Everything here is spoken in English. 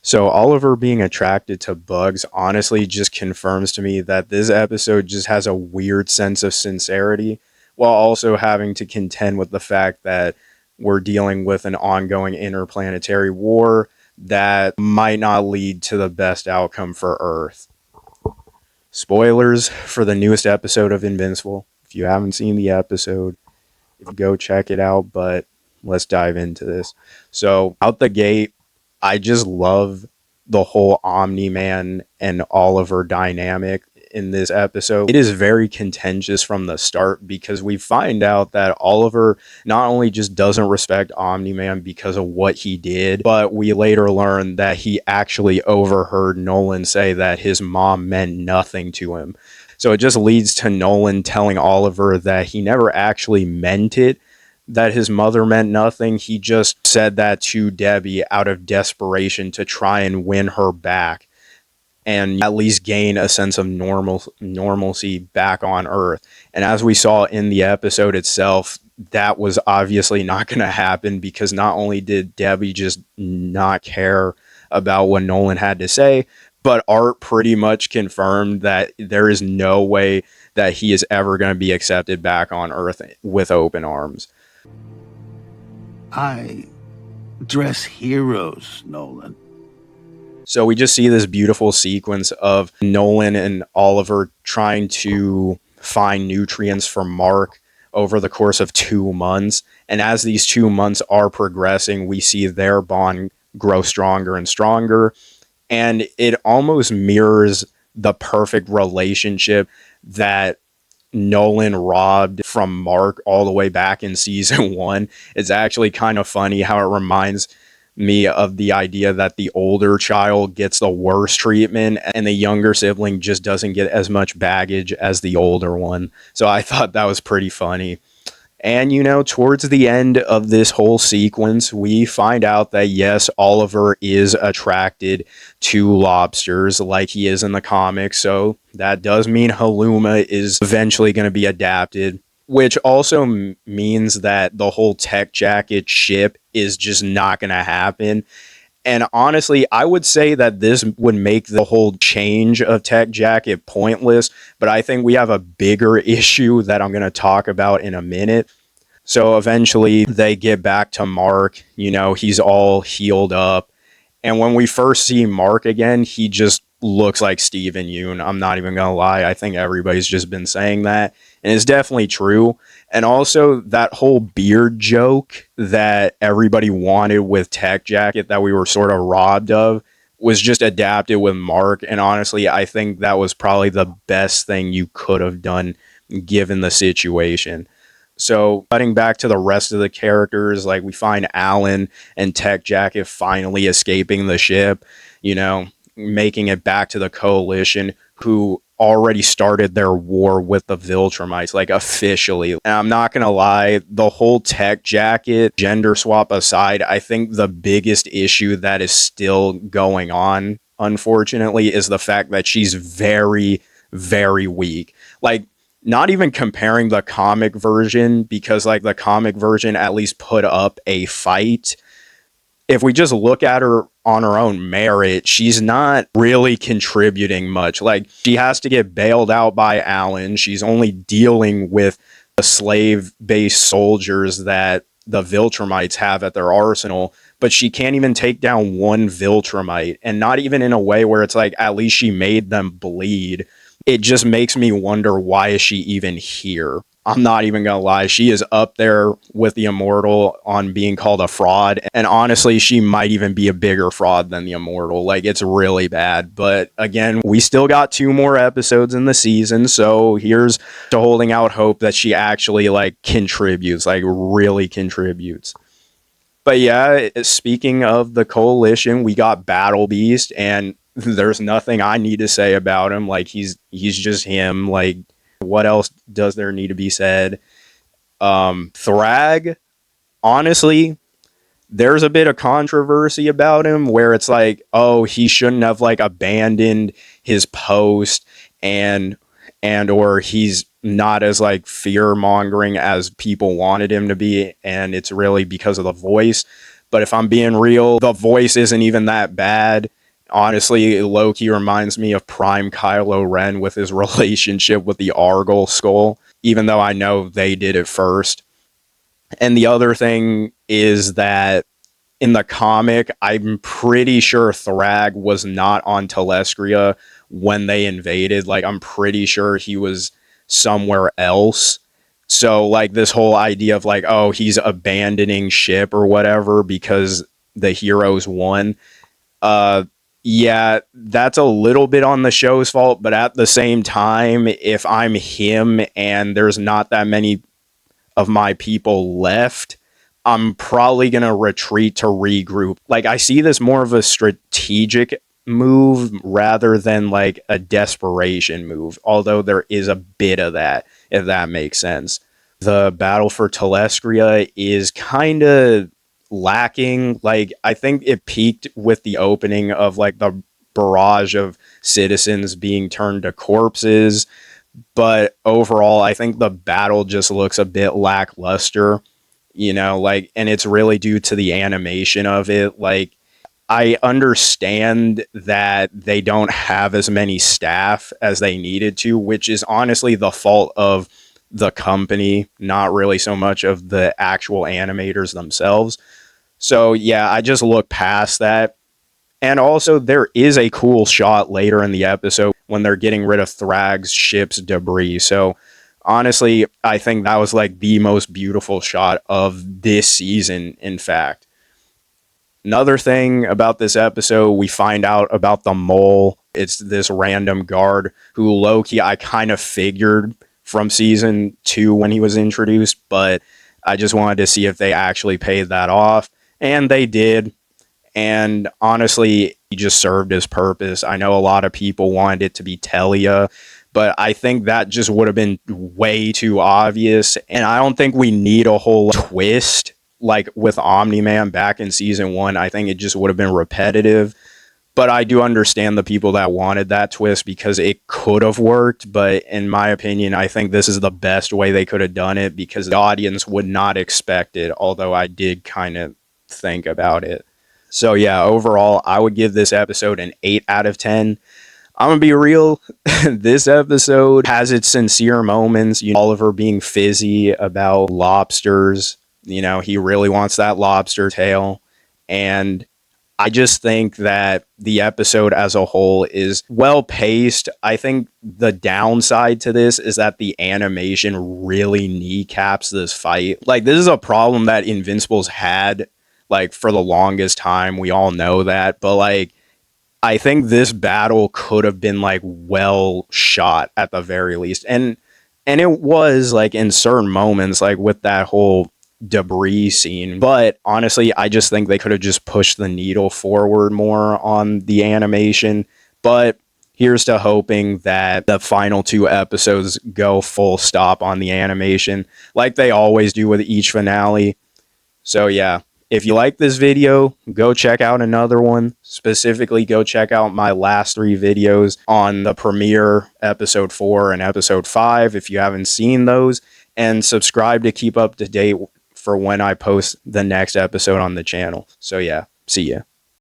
So Oliver being attracted to bugs honestly just confirms to me that this episode just has a weird sense of sincerity while also having to contend with the fact that we're dealing with an ongoing interplanetary war that might not lead to the best outcome for Earth. Spoilers for the newest episode of Invincible. If you haven't seen the episode, if you go check it out, but let's dive into this. So, out the gate, I just love the whole Omni Man and Oliver dynamic in this episode. It is very contentious from the start because we find out that Oliver not only just doesn't respect Omni Man because of what he did, but we later learn that he actually overheard Nolan say that his mom meant nothing to him. So it just leads to Nolan telling Oliver that he never actually meant it, that his mother meant nothing. He just said that to Debbie out of desperation to try and win her back and at least gain a sense of normalcy back on Earth. And as we saw in the episode itself, that was obviously not going to happen because not only did Debbie just not care about what Nolan had to say, but Art pretty much confirmed that there is no way that he is ever going to be accepted back on Earth with open arms. I dress heroes, Nolan. So we just see this beautiful sequence of Nolan and Oliver trying to find nutrients for Mark over the course of 2 months. And as these 2 months are progressing, we see their bond grow stronger and stronger. And it almost mirrors the perfect relationship that Nolan robbed from Mark all the way back in season 1. It's actually kind of funny how it reminds me of the idea that the older child gets the worst treatment and the younger sibling just doesn't get as much baggage as the older one. So I thought that was pretty funny. And, towards the end of this whole sequence, we find out that, yes, Oliver is attracted to lobsters like he is in the comics. So that does mean Haluma is eventually going to be adapted, which also means that the whole Tech Jacket ship is just not going to happen. And honestly, I would say that this would make the whole change of Tech Jacket pointless, but I think we have a bigger issue that I'm going to talk about in a minute. So eventually they get back to Mark, he's all healed up. And when we first see Mark again, he just looks like Steven Yeun. I'm not even going to lie. I think everybody's just been saying that. And it's definitely true. And also that whole beard joke that everybody wanted with Tech Jacket that we were sort of robbed of was just adapted with Mark. And honestly, I think that was probably the best thing you could have done given the situation. So cutting back to the rest of the characters, like we find Alan and Tech Jacket finally escaping the ship, making it back to the Coalition, who already started their war with the Viltrumites, like officially. And I'm not going to lie, the whole Tech Jacket gender swap aside, I think the biggest issue that is still going on, unfortunately, is the fact that she's very, very weak. Like, not even comparing the comic version, because like the comic version at least put up a fight. If we just look at her on her own merit, she's not really contributing much. Like, she has to get bailed out by Alan. She's only dealing with the slave-based soldiers that the Viltrumites have at their arsenal, but she can't even take down one Viltrumite, and not even in a way where it's like, at least she made them bleed. It just makes me wonder, why is she even here? I'm not even going to lie. She is up there with the Immortal on being called a fraud. And honestly, she might even be a bigger fraud than the Immortal. Like, it's really bad. But again, we still got 2 more episodes in the season. So here's to holding out hope that she actually contributes, really contributes. But yeah, speaking of the Coalition, we got Battle Beast, and there's nothing I need to say about him. Like, he's just him. Like, what else does there need to be said? Thrag, honestly, there's a bit of controversy about him where it's like, oh, he shouldn't have abandoned his post, and or he's not as fear mongering as people wanted him to be, and it's really because of the voice. But if I'm being real, the voice isn't even that bad. Honestly, Loki reminds me of prime Kylo Ren with his relationship with the Argyle skull, even though I know they did it first. And the other thing is that in the comic, I'm pretty sure Thrag was not on Telestria when they invaded. Like, I'm pretty sure he was somewhere else. So, like, this whole idea of, like, oh, he's abandoning ship or whatever because the heroes won. Uh, yeah, that's a little bit on the show's fault, but at the same time, if I'm him and there's not that many of my people left, I'm probably going to retreat to regroup. Like, I see this more of a strategic move rather than like a desperation move, although there is a bit of that, if that makes sense. The battle for Telestria is kind of lacking. Like, I think it peaked with the opening of like the barrage of citizens being turned to corpses, but overall, I think the battle just looks a bit lackluster, like, and it's really due to the animation of it. Like, I understand that they don't have as many staff as they needed to, which is honestly the fault of the company, not really so much of the actual animators themselves. So, yeah, I just look past that. And also, there is a cool shot later in the episode when they're getting rid of Thrag's ship's debris. So, honestly, I think that was like the most beautiful shot of this season, in fact. Another thing about this episode, we find out about the mole. It's this random guard who, low-key, I kind of figured from season 2 when he was introduced, but I just wanted to see if they actually paid that off. And they did. And honestly, he just served his purpose. I know a lot of people wanted it to be Telia, but I think that just would have been way too obvious. And I don't think we need a whole twist like with Omni-Man back in season 1. I think it just would have been repetitive. But I do understand the people that wanted that twist because it could have worked. But in my opinion, I think this is the best way they could have done it because the audience would not expect it, although I did kind of think about it. So yeah, overall, I would give this episode an 8 out of 10. I'm going to be real. This episode has its sincere moments. Oliver being fizzy about lobsters. He really wants that lobster tail. And I just think that the episode as a whole is well paced. I think the downside to this is that the animation really kneecaps this fight. Like, this is a problem that Invincible's had like for the longest time. We all know that, but like, I think this battle could have been like well shot at the very least. And it was like in certain moments, like with that whole debris scene. But honestly, I just think they could have just pushed the needle forward more on the animation. But here's to hoping that the final 2 episodes go full stop on the animation, like they always do with each finale. So yeah, if you like this video, go check out another one. Specifically, go check out my last 3 videos on the premiere, episode 4 and episode 5, if you haven't seen those. And subscribe to keep up to date for when I post the next episode on the channel. So yeah, see ya.